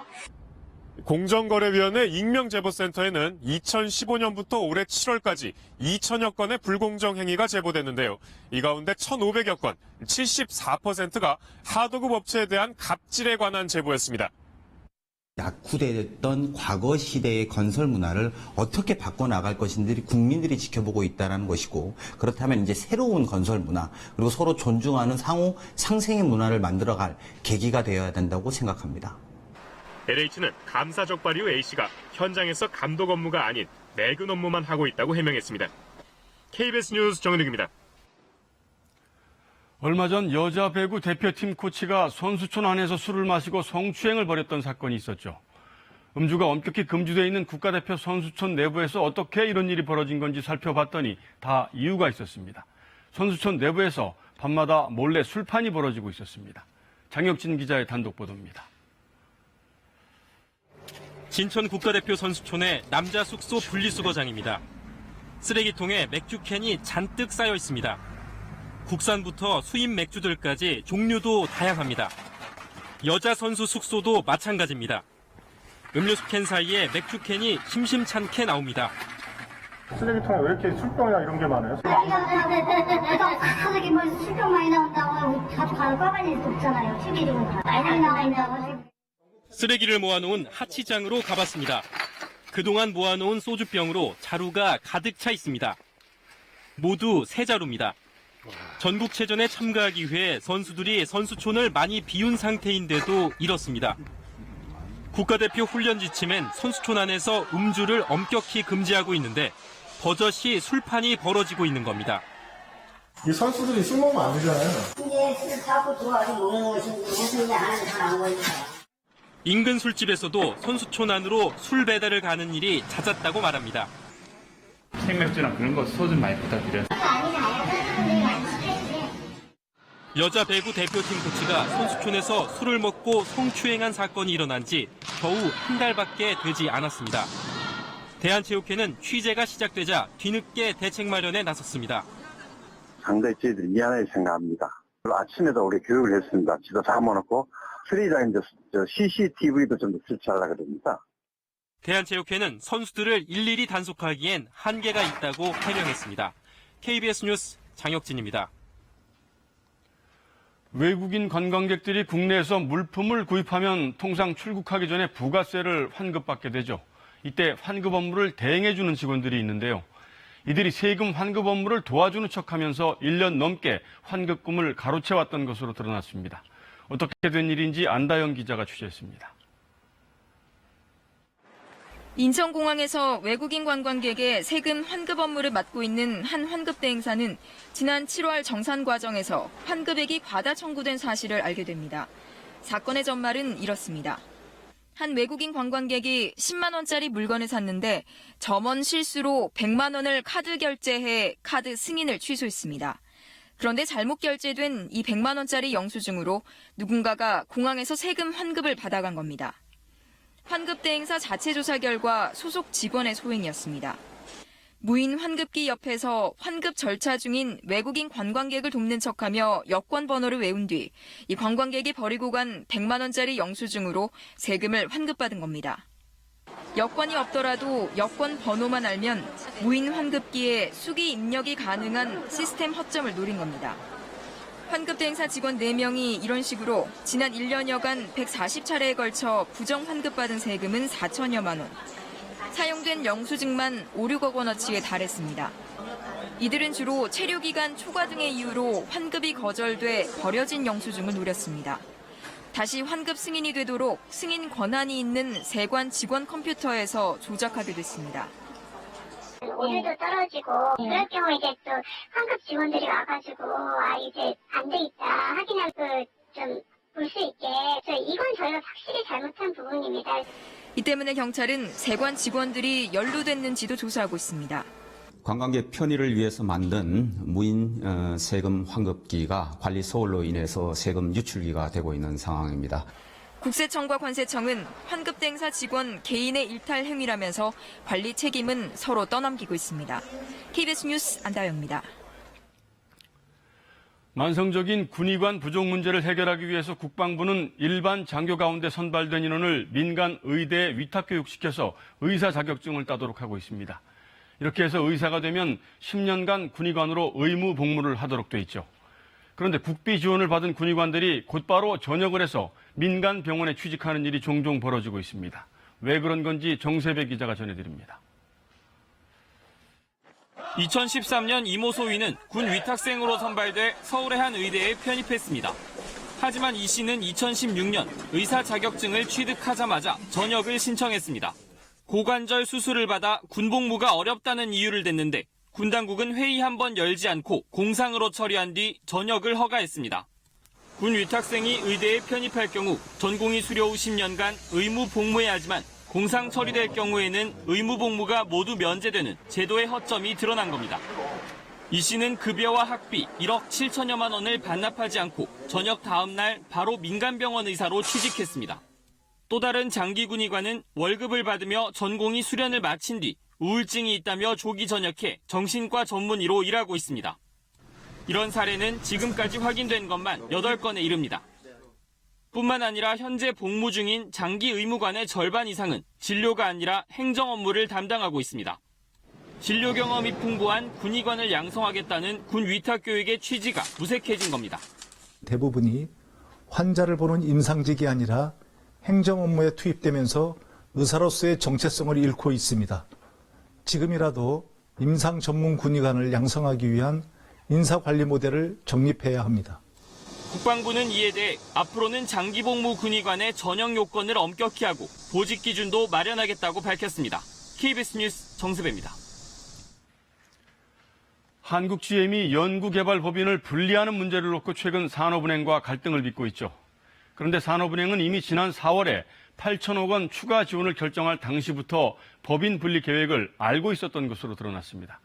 S13: 공정거래위원회 익명제보센터에는 2015년부터 올해 7월까지 2천여 건의 불공정 행위가 제보됐는데요. 이 가운데 1,500여 건, 74%가 하도급 업체에 대한 갑질에 관한 제보였습니다.
S3: 낙후됐던 과거 시대의 건설 문화를 어떻게 바꿔나갈 것인지 국민들이 지켜보고 있다는 것이고, 그렇다면 이제 새로운 건설 문화, 그리고 서로 존중하는 상호 상생의 문화를 만들어갈 계기가 되어야 된다고 생각합니다.
S13: LH는 감사 적발 이후 A씨가 현장에서 감독 업무가 아닌 매근 업무만 하고 있다고 해명했습니다. KBS 뉴스 정은욱입니다.
S2: 얼마 전 여자 배구 대표팀 코치가 선수촌 안에서 술을 마시고 성추행을 벌였던 사건이 있었죠. 음주가 엄격히 금지되어 있는 국가대표 선수촌 내부에서 어떻게 이런 일이 벌어진 건지 살펴봤더니 다 이유가 있었습니다. 선수촌 내부에서 밤마다 몰래 술판이 벌어지고 있었습니다. 장혁진 기자의 단독 보도입니다.
S14: 진천 국가대표 선수촌의 남자 숙소 분리수거장입니다. 쓰레기통에 맥주캔이 잔뜩 쌓여 있습니다. 국산부터 수입 맥주들까지 종류도 다양합니다. 여자 선수 숙소도 마찬가지입니다. 음료수 캔 사이에 맥주캔이 심심찮게 나옵니다.
S15: 쓰레기통에 왜 이렇게 술병이나 이런 게 많아요?
S8: 갑자기 술병 많이 나온다고 가방에 없잖아요. 튀기고 많이 나와 있다고.
S14: 쓰레기를 모아놓은 하치장으로 가봤습니다. 그동안 모아놓은 소주병으로 자루가 가득 차 있습니다. 모두 새 자루입니다. 전국체전에 참가하기 위해 선수들이 선수촌을 많이 비운 상태인데도 이렇습니다. 국가대표 훈련 지침엔 선수촌 안에서 음주를 엄격히 금지하고 있는데 버젓이 술판이 벌어지고 있는 겁니다.
S15: 이 선수들이 술 먹으면 안 되잖아요.
S8: 근데 술 사고 좋아하고 먹는 것이 무슨 게 안 하는 잘안 보이니까.
S14: 인근 술집에서도 선수촌 안으로 술 배달을 가는 일이 잦았다고 말합니다.
S17: 생맥주나 그런 거 소주 많이 부탁드려요.
S14: 여자 배구 대표팀 코치가 선수촌에서 술을 먹고 성추행한 사건이 일어난 지 겨우 한 달밖에 되지 않았습니다. 대한체육회는 취재가 시작되자 뒤늦게 대책 마련에 나섰습니다.
S18: 상당히 저희들이 미안하게 생각합니다. 아침에도 우리 교육을 했습니다. 지도 잡아놓고 수리장 이제 CCTV도 좀 설치하려고 합니다.
S14: 대한체육회는 선수들을 일일이 단속하기엔 한계가 있다고 해명했습니다. KBS 뉴스 장혁진입니다.
S2: 외국인 관광객들이 국내에서 물품을 구입하면 통상 출국하기 전에 부가세를 환급받게 되죠. 이때 환급 업무를 대행해주는 직원들이 있는데요. 이들이 세금 환급 업무를 도와주는 척하면서 1년 넘게 환급금을 가로채왔던 것으로 드러났습니다. 어떻게 된 일인지 안다영 기자가 취재했습니다.
S20: 인천공항에서 외국인 관광객의 세금 환급 업무를 맡고 있는 한 환급대행사는 지난 7월 정산 과정에서 환급액이 과다 청구된 사실을 알게 됩니다. 사건의 전말은 이렇습니다. 한 외국인 관광객이 10만 원짜리 물건을 샀는데 점원 실수로 100만 원을 카드 결제해 카드 승인을 취소했습니다. 그런데 잘못 결제된 이 100만 원짜리 영수증으로 누군가가 공항에서 세금 환급을 받아간 겁니다. 환급대행사 자체 조사 결과 소속 직원의 소행이었습니다. 무인 환급기 옆에서 환급 절차 중인 외국인 관광객을 돕는 척하며 여권 번호를 외운 뒤 이 관광객이 버리고 간 100만 원짜리 영수증으로 세금을 환급받은 겁니다. 여권이 없더라도 여권 번호만 알면 무인 환급기에 수기 입력이 가능한 시스템 허점을 노린 겁니다. 환급대행사 직원 4명이 이런 식으로 지난 1년여간 140차례에 걸쳐 부정 환급받은 세금은 4천여만 원. 사용된 영수증만 5, 6억 원어치에 달했습니다. 이들은 주로 체류기간 초과 등의 이유로 환급이 거절돼 버려진 영수증을 노렸습니다. 다시 환급 승인이 되도록 승인 권한이 있는 세관 직원 컴퓨터에서 조작하게 됐습니다.
S8: 오류도 떨어지고 그럴 경우 이제 또 환급 직원들이 와가지고 이제 안 돼 있다 확인할 좀 볼 수 있게 이건 저희가 확실히 잘못한 부분입니다.
S20: 이 때문에 경찰은 세관 직원들이 연루됐는지도 조사하고 있습니다.
S5: 관광객 편의를 위해서 만든 무인 세금 환급기가 관리 소홀로 인해서 세금 유출기가 되고 있는 상황입니다.
S20: 국세청과 관세청은 환급 행사 직원 개인의 일탈 행위라면서 관리 책임은 서로 떠넘기고 있습니다. KBS 뉴스 안다영입니다.
S2: 만성적인 군의관 부족 문제를 해결하기 위해서 국방부는 일반 장교 가운데 선발된 인원을 민간 의대에 위탁교육시켜서 의사 자격증을 따도록 하고 있습니다. 이렇게 해서 의사가 되면 10년간 군의관으로 의무 복무를 하도록 돼 있죠. 그런데 국비 지원을 받은 군의관들이 곧바로 전역을 해서 민간 병원에 취직하는 일이 종종 벌어지고 있습니다. 왜 그런 건지 정세배 기자가 전해드립니다.
S11: 2013년 이모 소위는 군 위탁생으로 선발돼 서울의 한 의대에 편입했습니다. 하지만 이 씨는 2016년 의사 자격증을 취득하자마자 전역을 신청했습니다. 고관절 수술을 받아 군복무가 어렵다는 이유를 댔는데 군 당국은 회의 한 번 열지 않고 공상으로 처리한 뒤 전역을 허가했습니다. 군 위탁생이 의대에 편입할 경우 전공의 수료 후 10년간 의무 복무해야 하지만 공상 처리될 경우에는 의무 복무가 모두 면제되는 제도의 허점이 드러난 겁니다. 이 씨는 급여와 학비 1억 7천여만 원을 반납하지 않고 전역 다음 날 바로 민간병원 의사로 취직했습니다. 또 다른 장기 군의관은 월급을 받으며 전공의 수련을 마친 뒤 우울증이 있다며 조기 전역해 정신과 전문의로 일하고 있습니다. 이런 사례는 지금까지 확인된 것만 8건에 이릅니다. 뿐만 아니라 현재 복무 중인 장기 의무관의 절반 이상은 진료가 아니라 행정 업무를 담당하고 있습니다. 진료 경험이 풍부한 군의관을 양성하겠다는 군 위탁교육의 취지가 무색해진 겁니다.
S6: 대부분이 환자를 보는 임상직이 아니라 행정 업무에 투입되면서 의사로서의 정체성을 잃고 있습니다. 지금이라도 임상 전문 군의관을 양성하기 위한 인사관리 모델을 정립해야 합니다.
S11: 국방부는 이에 대해 앞으로는 장기복무 군의관의 전형 요건을 엄격히 하고 보직 기준도 마련하겠다고 밝혔습니다. KBS 뉴스 정세배입니다.
S2: 한국GM이 연구개발법인을 분리하는 문제를 놓고 최근 산업은행과 갈등을 빚고 있죠. 그런데 산업은행은 이미 지난 4월에 8천억 원 추가 지원을 결정할 당시부터 법인 분리 계획을 알고 있었던 것으로 드러났습니다.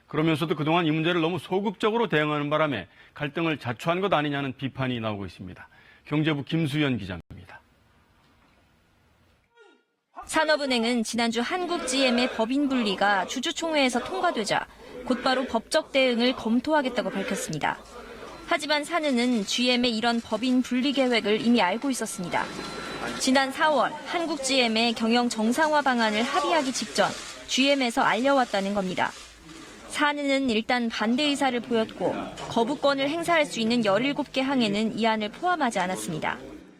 S2: 그러면서도 그동안 이 문제를 너무 소극적으로 대응하는 바람에 갈등을 자초한 것 아니냐는 비판이 나오고 있습니다. 경제부 김수연 기자입니다.
S7: 산업은행은 지난주 한국GM의 법인 분리가 주주총회에서 통과되자 곧바로 법적 대응을 검토하겠다고 밝혔습니다. 하지만 산은은 GM의 이런 법인 분리 계획을 이미 알고 있었습니다. 지난 4월 한국GM의 경영 정상화 방안을 합의하기 직전 GM에서 알려왔다는 겁니다. 산은은 일단 반대 의사를 보였고 거부권을 행사할 수 있는 17개 항에는 이 안을 포함하지 않았습니다.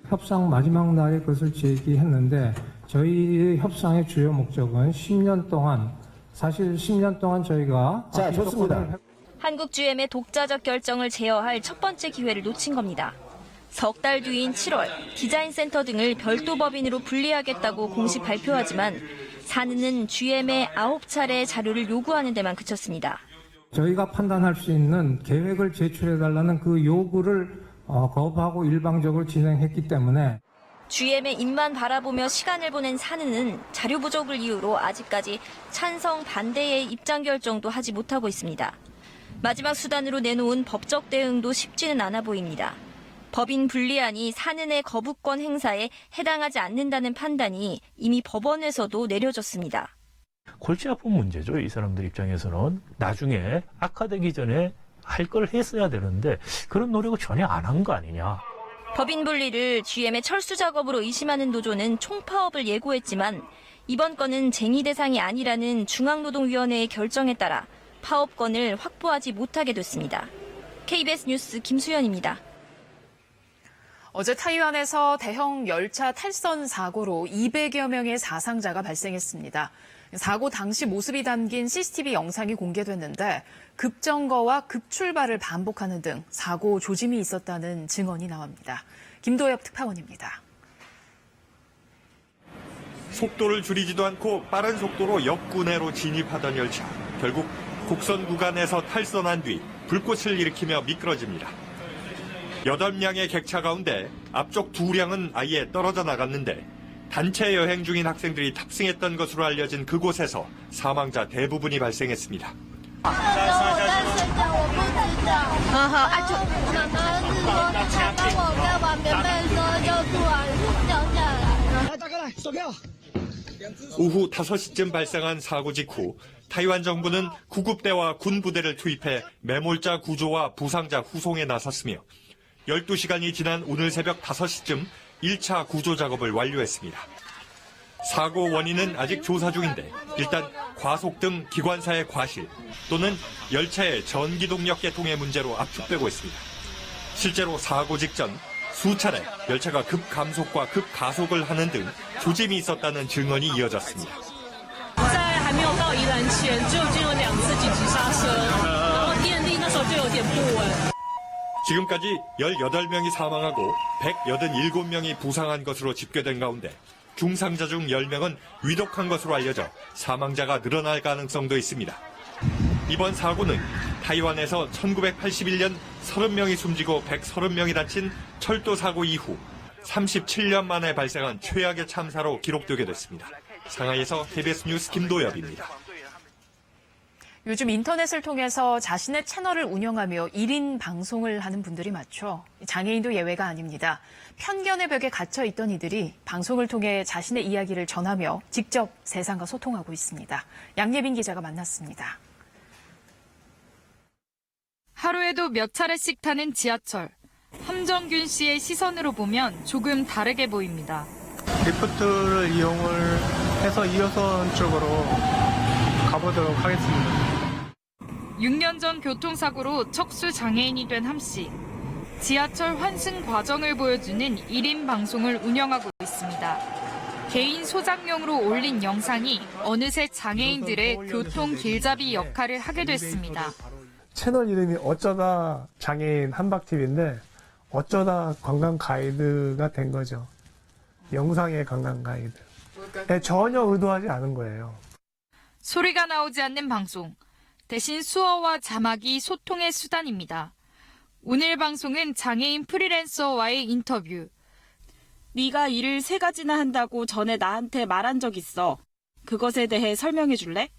S21: 협상 마지막 날에 그것을 제기했는데 저희 협상의 주요 목적은 10년 동안 사실 10년 동안 저희가
S6: 좋습니다.
S7: 한국GM의 독자적 결정을 제어할 첫 번째 기회를 놓친 겁니다. 석 달 뒤인 7월 디자인센터 등을 별도 법인으로 분리하겠다고 공식 발표하지만 산은은 GM의 9차례의 자료를 요구하는 데만 그쳤습니다.
S21: 저희가 판단할 수 있는 계획을 제출해달라는 그 요구를 거부하고 일방적으로 진행했기 때문에
S7: GM의 입만 바라보며 시간을 보낸 산은은 자료 부족을 이유로 아직까지 찬성 반대의 입장 결정도 하지 못하고 있습니다. 마지막 수단으로 내놓은 법적 대응도 쉽지는 않아 보입니다. 법인 분리안이 산은의 거부권 행사에 해당하지 않는다는 판단이 이미 법원에서도 내려졌습니다.
S22: 골치 아픈 문제죠. 이 사람들 입장에서는 나중에 악화되기 전에 할 걸 했어야 되는데 그런 노력을 전혀 안 한 거 아니냐.
S7: 법인 분리를 GM의 철수 작업으로 의심하는 노조는 총파업을 예고했지만 이번 건은 쟁의 대상이 아니라는 중앙노동위원회의 결정에 따라 파업권을 확보하지 못하게 됐습니다. KBS 뉴스 김수연입니다.
S1: 어제 타이완에서 대형 열차 탈선 사고로 200여 명의 사상자가 발생했습니다. 사고 당시 모습이 담긴 CCTV 영상이 공개됐는데 급정거와 급출발을 반복하는 등 사고 조짐이 있었다는 증언이 나옵니다. 김도엽 특파원입니다.
S23: 속도를 줄이지도 않고 빠른 속도로 역구내로 진입하던 열차. 결국 곡선 구간에서 탈선한 뒤 불꽃을 일으키며 미끄러집니다. 8량의 객차 가운데 앞쪽 2량은 아예 떨어져 나갔는데 단체 여행 중인 학생들이 탑승했던 것으로 알려진 그곳에서 사망자 대부분이 발생했습니다. 오후 5시쯤 발생한 사고 직후 타이완 정부는 구급대와 군부대를 투입해 매몰자 구조와 부상자 후송에 나섰으며 12시간이 지난 오늘 새벽 5시쯤 1차 구조 작업을 완료했습니다. 사고 원인은 아직 조사 중인데 일단 과속 등 기관사의 과실 또는 열차의 전기동력 계통의 문제로 압축되고 있습니다. 실제로 사고 직전 수차례 열차가 급감속과 급가속을 하는 등 조짐이 있었다는 증언이 이어졌습니다. 지금까지 18명이 사망하고 187명이 부상한 것으로 집계된 가운데 중상자 중 10명은 위독한 것으로 알려져 사망자가 늘어날 가능성도 있습니다. 이번 사고는 타이완에서 1981년 30명이 숨지고 130명이 다친 철도 사고 이후 37년 만에 발생한 최악의 참사로 기록되게 됐습니다. 상하이에서 KBS 뉴스 김도엽입니다.
S1: 요즘 인터넷을 통해서 자신의 채널을 운영하며 1인 방송을 하는 분들이 많죠. 장애인도 예외가 아닙니다. 편견의 벽에 갇혀 있던 이들이 방송을 통해 자신의 이야기를 전하며 직접 세상과 소통하고 있습니다. 양예빈 기자가 만났습니다.
S4: 하루에도 몇 차례씩 타는 지하철. 함정균 씨의 시선으로 보면 조금 다르게 보입니다.
S15: 리프트를 이용을 해서 2호선 쪽으로 가보도록 하겠습니다.
S4: 6년 전 교통사고로 척수 장애인이 된 함 씨. 지하철 환승 과정을 보여주는 1인 방송을 운영하고 있습니다. 개인 소장용으로 올린 영상이 어느새 장애인들의 교통 길잡이 역할을 하게 됐습니다.
S9: 채널 이름이 어쩌다 장애인 한박TV인데 어쩌다 관광 가이드가 된 거죠. 영상의 관광 가이드. 네, 전혀 의도하지 않은 거예요.
S4: 소리가 나오지 않는 방송. 대신 수어와 자막이 소통의 수단입니다. 오늘 방송은 장애인 프리랜서와의 인터뷰.
S19: 네가 일을 3가지나 한다고 전에 나한테 말한 적 있어. 그것에 대해 설명해 줄래?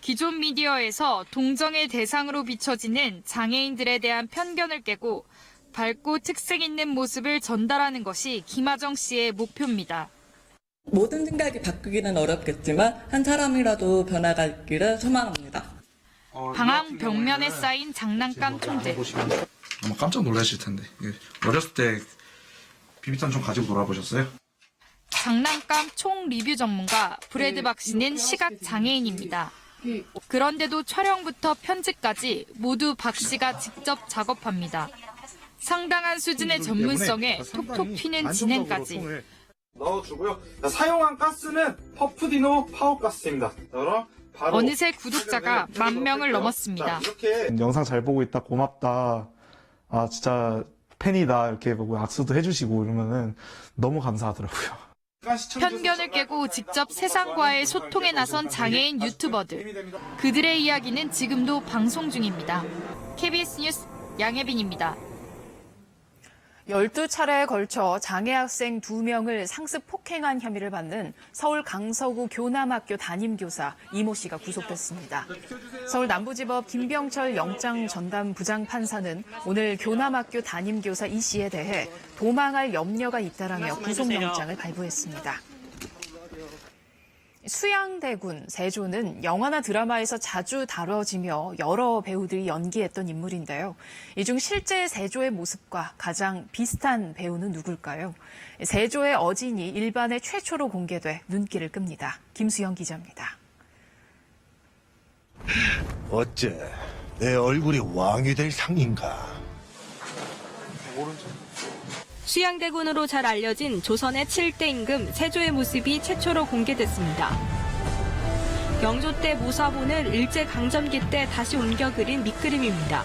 S4: 기존 미디어에서 동정의 대상으로 비춰지는 장애인들에 대한 편견을 깨고 밝고 특색 있는 모습을 전달하는 것이 김하정 씨의 목표입니다.
S24: 모든 생각이 바꾸기는 어렵겠지만 한 사람이라도 변화가 있기를 소망합니다.
S4: 방황 벽면에 쌓인 장난감 총재.
S25: 아마 깜짝 놀라실 텐데 어렸을 때 비비탄 좀 가지고 놀아보셨어요?
S4: 장난감 총 리뷰 전문가 브래드 박 씨는 시각 장애인입니다. 그런데도 촬영부터 편집까지 모두 박 씨가 직접 작업합니다. 상당한 수준의 전문성에 톡톡 튀는 진행까지.
S25: 넣어주고요. 사용한 가스는 퍼프디노 파워가스입니다. 바로
S4: 어느새 구독자가 10,000명을 넘었습니다.
S25: 영상 잘 보고 있다, 고맙다, 아 진짜 팬이다 이렇게 보고 악수도 해주시고 이러면은 너무 감사하더라고요.
S4: 편견을 깨고 직접 세상과의 소통에 나선 장애인 유튜버들. 그들의 이야기는 지금도 방송 중입니다. KBS 뉴스 양예빈입니다.
S1: 12차례에 걸쳐 장애 학생 2명을 상습 폭행한 혐의를 받는 서울 강서구 교남학교 담임교사 이모 씨가 구속됐습니다. 서울 남부지법 김병철 영장 전담 부장판사는 오늘 교남학교 담임교사 이 씨에 대해 도망할 염려가 있다라며 구속영장을 발부했습니다. 수양대군 세조는 영화나 드라마에서 자주 다뤄지며 여러 배우들이 연기했던 인물인데요. 이 중 실제 세조의 모습과 가장 비슷한 배우는 누굴까요? 세조의 어진이 일반에 최초로 공개돼 눈길을 끕니다. 김수영 기자입니다.
S26: 어째 내 얼굴이 왕이 될 상인가?
S20: 수양대군으로 잘 알려진 조선의 7대 임금 세조의 모습이 최초로 공개됐습니다. 영조 때 모사본을 일제강점기 때 다시 옮겨 그린 밑그림입니다.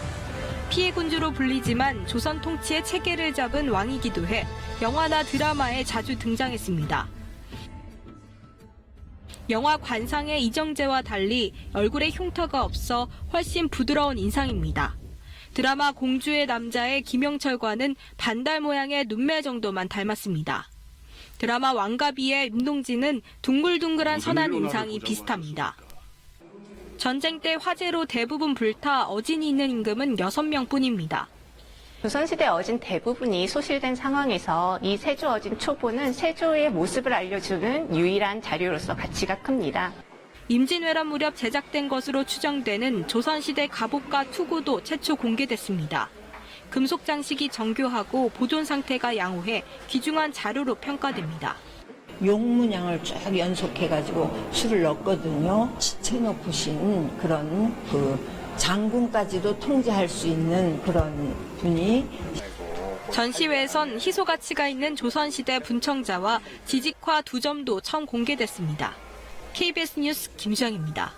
S20: 피해 군주로 불리지만 조선 통치의 체계를 잡은 왕이기도 해 영화나 드라마에 자주 등장했습니다. 영화 관상의 이정재와 달리 얼굴에 흉터가 없어 훨씬 부드러운 인상입니다. 드라마 공주의 남자의 김영철과는 반달 모양의 눈매 정도만 닮았습니다. 드라마 왕가비의 임동진은 둥글둥글한 선한 인상이 비슷합니다.
S4: 전쟁 때 화재로 대부분 불타 어진이 있는 임금은 6명뿐입니다.
S3: 조선시대 어진 대부분이 소실된 상황에서 이 세조 어진 초보는 세조의 모습을 알려주는 유일한 자료로서 가치가 큽니다.
S4: 임진왜란 무렵 제작된 것으로 추정되는 조선시대 갑옷과 투구도 최초 공개됐습니다. 금속 장식이 정교하고 보존 상태가 양호해 귀중한 자료로 평가됩니다.
S10: 용문양을 쫙 연속해가지고 술을 넣었거든요. 지체 높으신 그런 장군까지도 통제할 수 있는 그런 분이.
S4: 전시회에선 희소 가치가 있는 조선시대 분청자와 지직화 2점도 처음 공개됐습니다. KBS 뉴스 김수영입니다.